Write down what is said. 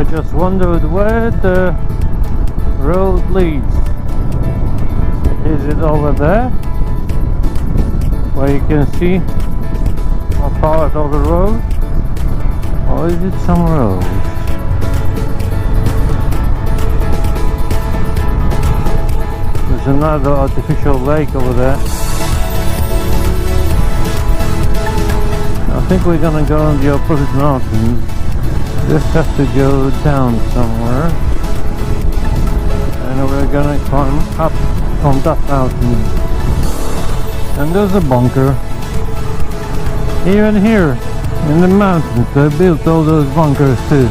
I just wondered where the road leads. Is it over there? Where you can see a part of the road? Or is it somewhere else? There's another artificial lake over there. I think we're gonna go on the opposite mountain. Just have to go down somewhere. And we're gonna climb up on that mountain. And there's a bunker. Even here in the mountains they built all those bunkers too.